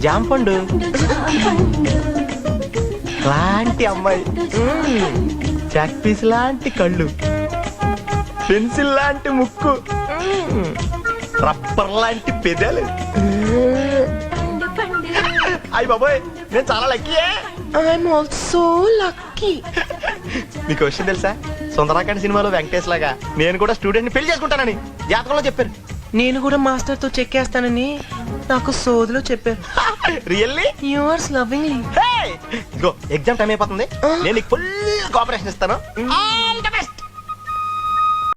జాంపండు లాంటి అమ్మాయి, chalk piece లాంటి కళ్ళు, పెన్సిల్ లాంటి ముక్కు, రబ్బర్ లాంటి పెదాలు. అయ్య బాబోయ్, నేను చాలా లక్కీయే. I'm also lucky. మీకు విషయం తెలుసా, సుందరాకాండ్ సినిమాలో వెంకటేష్ లాగా నేను కూడా స్టూడెంట్ ని పెళ్లి చేసుకుంటానని జాతకంలో చెప్పారు. నేను కూడా మాస్టర్ తో చెక్కేస్తానని నాకు సోదిలో చెప్పారు. రియల్లీ? యు ఆర్ లవింగ్ ఇదిగో ఎగ్జామ్ టైం అయిపోతుంది, నేను నీకు ఫుల్ కోఆపరేషన్ ఇస్తాను. All the best.